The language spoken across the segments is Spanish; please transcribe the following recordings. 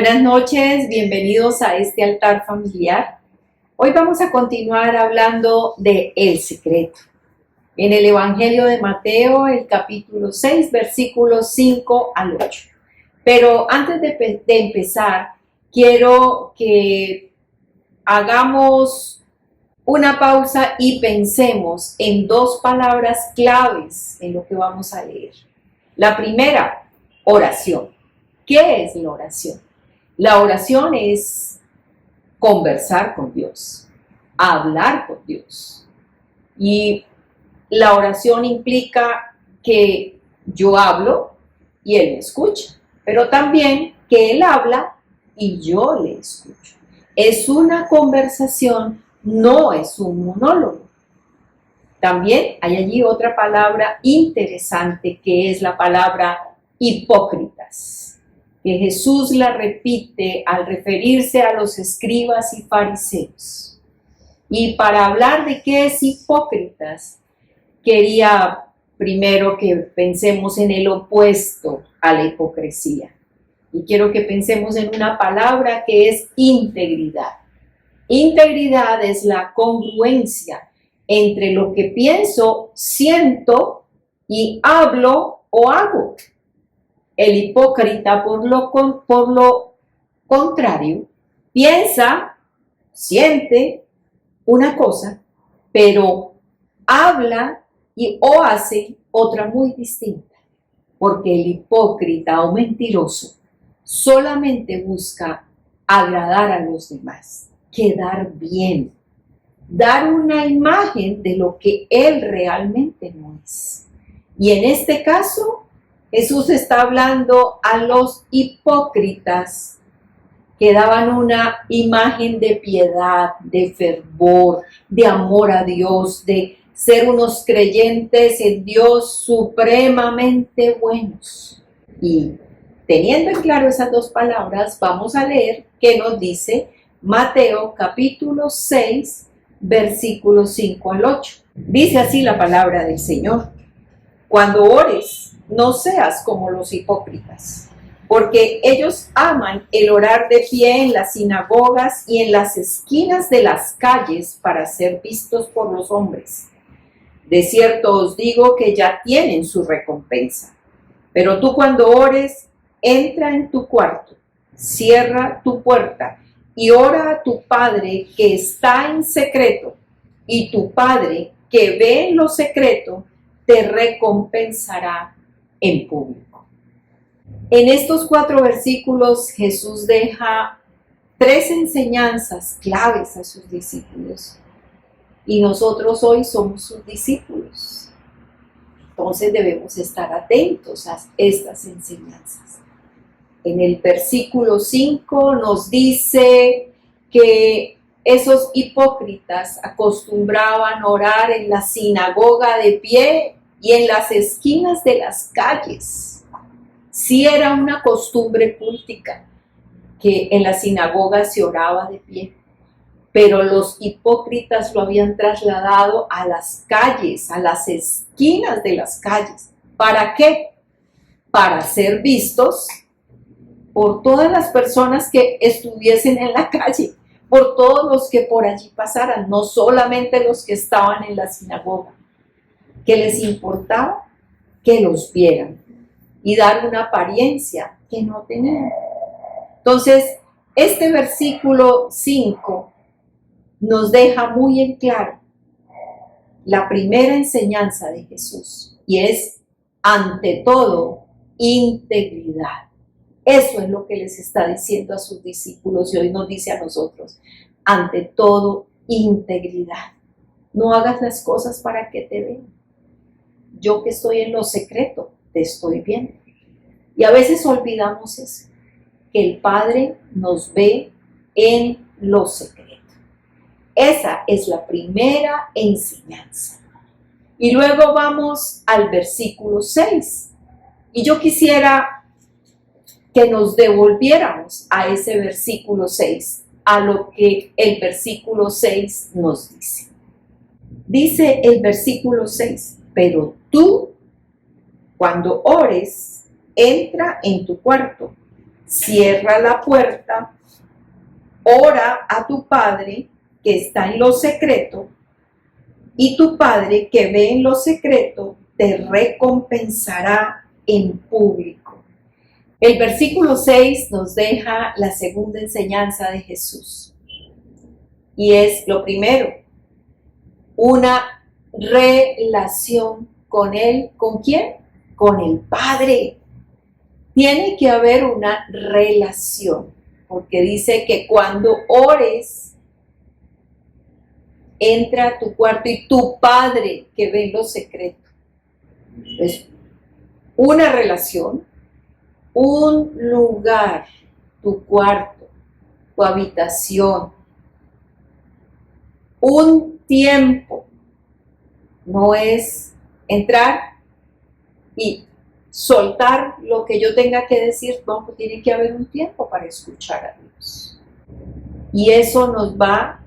Buenas noches, bienvenidos a este altar familiar. Hoy vamos a continuar hablando de El Secreto. En el Evangelio de Mateo, el capítulo 6, versículos 5 al 8. Pero antes de empezar, quiero que hagamos una pausa y pensemos en dos palabras claves en lo que vamos a leer. La primera, oración. ¿Qué es la oración? La oración es conversar con Dios, hablar con Dios. Y la oración implica que yo hablo y Él me escucha, pero también que Él habla y yo le escucho. Es una conversación, no es un monólogo. También hay allí otra palabra interesante que es la palabra hipócritas, que Jesús la repite al referirse a los escribas y fariseos. Y para hablar de qué es hipócritas, quería primero que pensemos en el opuesto a la hipocresía. Y quiero que pensemos en una palabra que es integridad. Integridad es la congruencia entre lo que pienso, siento y hablo o hago. El hipócrita, por lo contrario, piensa, siente una cosa, pero habla o hace otra muy distinta. Porque el hipócrita o mentiroso solamente busca agradar a los demás, quedar bien, dar una imagen de lo que él realmente no es. Y en este caso, Jesús está hablando a los hipócritas que daban una imagen de piedad, de fervor, de amor a Dios, de ser unos creyentes en Dios supremamente buenos. Y teniendo en claro esas dos palabras, vamos a leer qué nos dice Mateo capítulo 6, versículos 5 al 8. Dice así la palabra del Señor: cuando ores, no seas como los hipócritas, porque ellos aman el orar de pie en las sinagogas y en las esquinas de las calles para ser vistos por los hombres. De cierto os digo que ya tienen su recompensa. Pero tú cuando ores, entra en tu cuarto, cierra tu puerta y ora a tu Padre que está en secreto, y tu Padre que ve en lo secreto te recompensará en público. En estos 4 versículos Jesús deja 3 enseñanzas claves a sus discípulos y nosotros hoy somos sus discípulos. Entonces debemos estar atentos a estas enseñanzas. En el versículo 5 nos dice que esos hipócritas acostumbraban orar en la sinagoga de pie y en las esquinas de las calles. Sí era una costumbre cultica que en la sinagoga se oraba de pie, pero los hipócritas lo habían trasladado a las calles, a las esquinas de las calles. ¿Para qué? Para ser vistos por todas las personas que estuviesen en la calle, por todos los que por allí pasaran, no solamente los que estaban en la sinagoga, que les importaba que los vieran y dar una apariencia que no tenían. Entonces, este versículo 5 nos deja muy en claro la primera enseñanza de Jesús, y es, ante todo, integridad. Eso es lo que les está diciendo a sus discípulos y hoy nos dice a nosotros: ante todo, integridad. No hagas las cosas para que te vean. Yo que estoy en lo secreto, te estoy viendo. Y a veces olvidamos eso, que el Padre nos ve en lo secreto. Esa es la primera enseñanza. Y luego vamos al versículo 6. Y yo quisiera que nos devolviéramos a ese versículo 6, a lo que el versículo 6 nos dice. Dice el versículo 6, pero tú, cuando ores, entra en tu cuarto, cierra la puerta, ora a tu Padre que está en lo secreto, y tu Padre que ve en lo secreto te recompensará en público. El versículo 6 nos deja la segunda enseñanza de Jesús. Y es lo primero, una relación con Él. ¿Con quién? Con el Padre. Tiene que haber una relación, porque dice que cuando ores, entra a tu cuarto y tu Padre que ve en lo secreto. Es una relación, un lugar, tu cuarto, tu habitación, un tiempo. No es entrar y soltar lo que yo tenga que decir, no, pues tiene que haber un tiempo para escuchar a Dios. Y eso nos va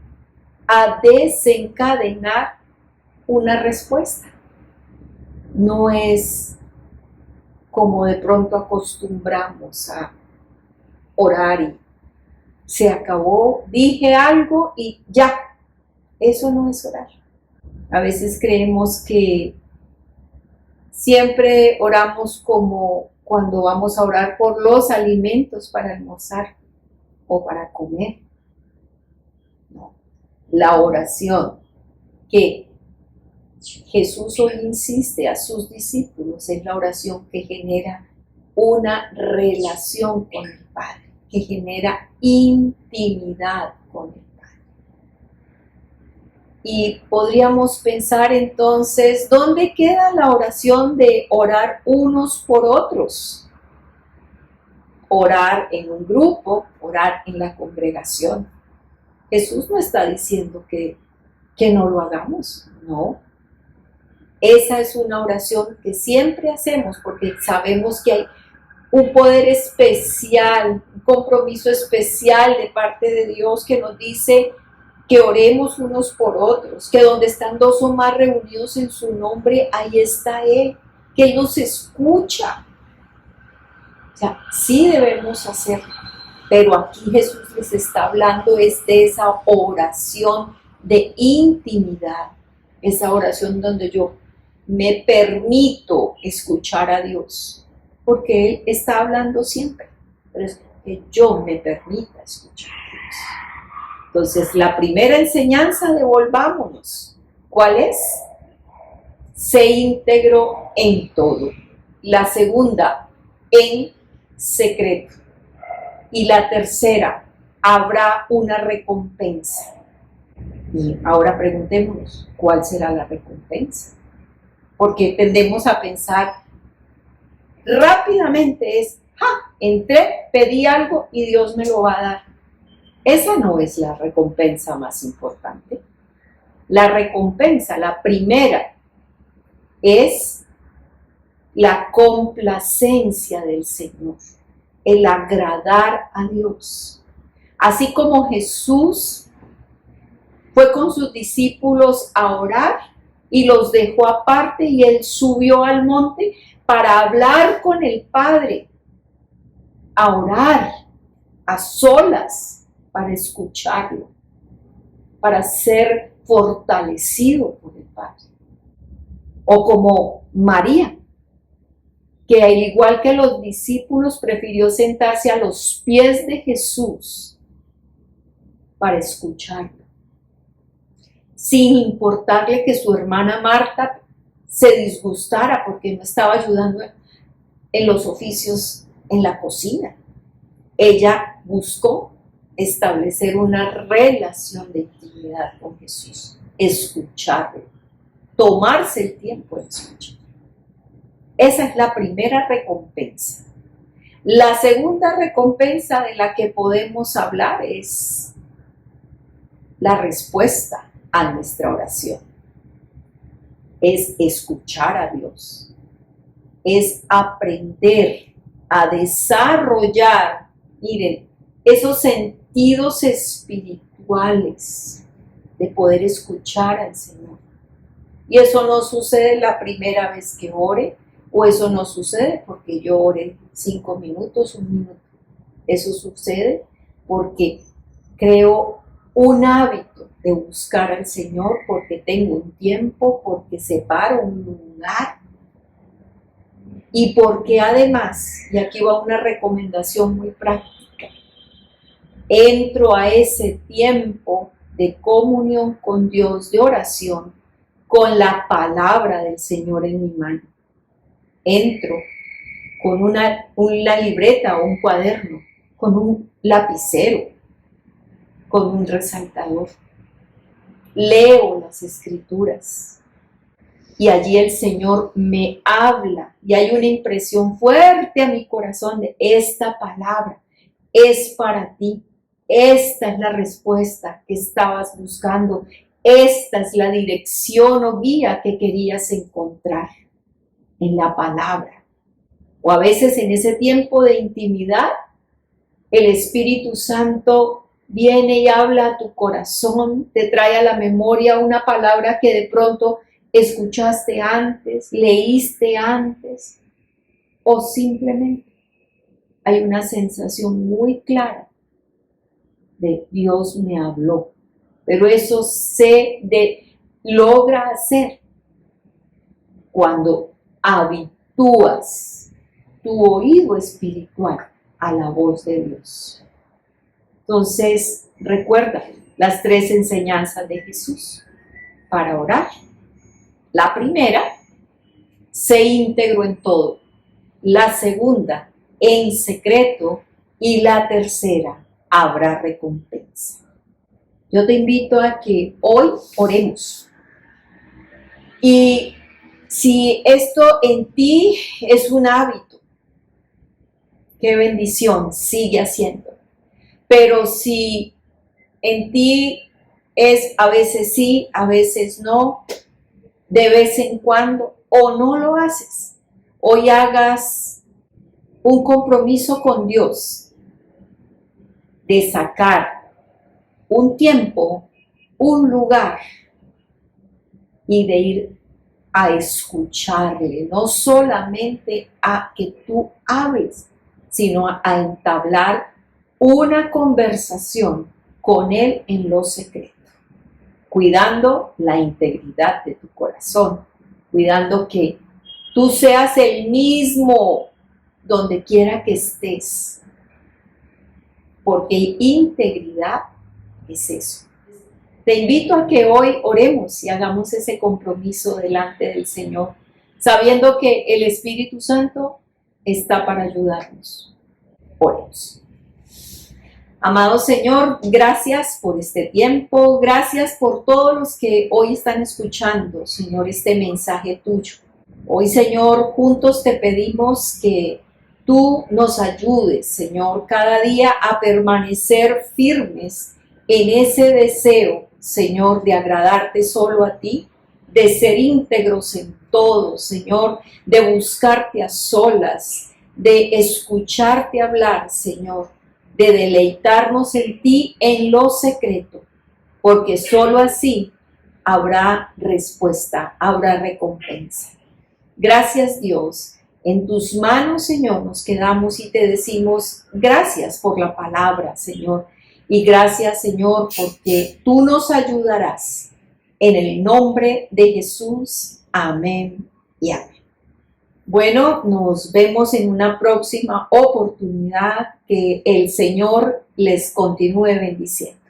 a desencadenar una respuesta. No es como de pronto acostumbramos a orar y se acabó, dije algo y ya. Eso no es orar. A veces creemos que siempre oramos como cuando vamos a orar por los alimentos para almorzar o para comer. No. La oración que Jesús hoy insiste a sus discípulos es la oración que genera una relación con el Padre, que genera intimidad con el Padre. Y podríamos pensar entonces, ¿dónde queda la oración de orar unos por otros? Orar en un grupo, orar en la congregación. Jesús no está diciendo que no lo hagamos, no. Esa es una oración que siempre hacemos porque sabemos que hay un poder especial, un compromiso especial de parte de Dios que nos dice que oremos unos por otros, que donde están dos o más reunidos en su nombre, ahí está Él, que Él nos escucha. O sea, sí debemos hacerlo, pero aquí Jesús les está hablando de esa oración de intimidad, esa oración donde yo me permito escuchar a Dios, porque Él está hablando siempre, pero es que yo me permita escuchar a Dios. Entonces, la primera enseñanza, devolvámonos. ¿Cuál es? Sé íntegro en todo. La segunda, en secreto. Y la tercera, habrá una recompensa. Y ahora preguntémonos, ¿cuál será la recompensa? Porque tendemos a pensar rápidamente entré, pedí algo y Dios me lo va a dar. Esa no es la recompensa más importante. La recompensa, la primera, es la complacencia del Señor, el agradar a Dios. Así como Jesús fue con sus discípulos a orar y los dejó aparte y Él subió al monte para hablar con el Padre, a orar a solas, para escucharlo, para ser fortalecido por el Padre. O como María, que al igual que los discípulos prefirió sentarse a los pies de Jesús para escucharlo, sin importarle que su hermana Marta se disgustara porque no estaba ayudando en los oficios en la cocina. Ella buscó establecer una relación de intimidad con Jesús, escucharlo, tomarse el tiempo de escuchar. Esa es la primera recompensa. La segunda recompensa de la que podemos hablar es la respuesta a nuestra oración. Es escuchar a Dios, es aprender a desarrollar, miren, esos sentidos espirituales de poder escuchar al Señor. Y eso no sucede la primera vez que ore, o eso no sucede porque yo ore 5 minutos, 1 minuto. Eso sucede porque creo un hábito de buscar al Señor, porque tengo un tiempo, porque separo un lugar y porque además, y aquí va una recomendación muy práctica, entro a ese tiempo de comunión con Dios, de oración, con la palabra del Señor en mi mano. Entro con una libreta o un cuaderno, con un lapicero, con un resaltador. Leo las escrituras y allí el Señor me habla y hay una impresión fuerte a mi corazón de esta palabra es para ti. Esta es la respuesta que estabas buscando. Esta es la dirección o guía que querías encontrar en la palabra. O a veces en ese tiempo de intimidad, el Espíritu Santo viene y habla a tu corazón, te trae a la memoria una palabra que de pronto escuchaste antes, leíste antes, o simplemente hay una sensación muy clara de Dios me habló. Pero eso logra hacer cuando habitúas tu oído espiritual a la voz de Dios. Entonces, recuerda las 3 enseñanzas de Jesús para orar. La primera, sé íntegro en todo. La segunda, en secreto. Y la tercera, habrá recompensa. Yo te invito a que hoy oremos. Y si esto en ti es un hábito, qué bendición, sigue haciendo. Pero si en ti es a veces sí, a veces no, de vez en cuando, o no lo haces, hoy hagas un compromiso con Dios de sacar un tiempo, un lugar y de ir a escucharle, no solamente a que tú hables, sino a entablar una conversación con Él en lo secreto, cuidando la integridad de tu corazón, cuidando que tú seas el mismo donde quiera que estés, porque integridad es eso. Te invito a que hoy oremos y hagamos ese compromiso delante del Señor, sabiendo que el Espíritu Santo está para ayudarnos. Oremos. Amado Señor, gracias por este tiempo, gracias por todos los que hoy están escuchando, Señor, este mensaje tuyo. Hoy, Señor, juntos te pedimos que tú nos ayudes, Señor, cada día a permanecer firmes en ese deseo, Señor, de agradarte solo a ti, de ser íntegros en todo, Señor, de buscarte a solas, de escucharte hablar, Señor, de deleitarnos en ti en lo secreto, porque solo así habrá respuesta, habrá recompensa. Gracias, Dios. En tus manos, Señor, nos quedamos y te decimos gracias por la palabra, Señor. Y gracias, Señor, porque tú nos ayudarás. En el nombre de Jesús. Amén y amén. Bueno, nos vemos en una próxima oportunidad. Que el Señor les continúe bendiciendo.